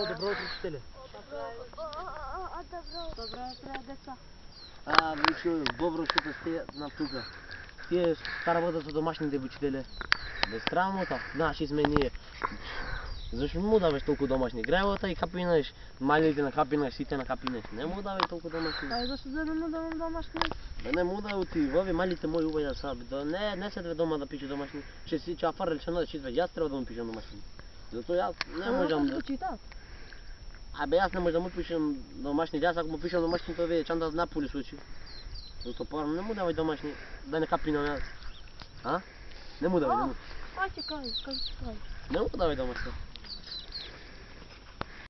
Добро утро, учителя. Добро утро, деца. Вичу, добро што сте на тука. Тие што работат со домашните учителе. Без срамота, наши сме ние. Зашто му даваш толку домашни гревота и капинеш, малите на капинеш, сите на капинеш. Не му давај толку домашни. Ај зашто да не му давам домашни? Бе не му давај ти, овие малите мои убави да са. Не седве дома да пише домашни. Че си Џафар речено да читва, јас треба да му пишам домашни. Затоа јас не можам да. Читаат. Абе јас не можам да му пишам домашни, јас ако му пишам домашни тоа вие чанда напули случи. Затоа порано не му давај домашни, да не капинам јас. Не му давај, не му. Ај ќе кажи. Не му давај домашни.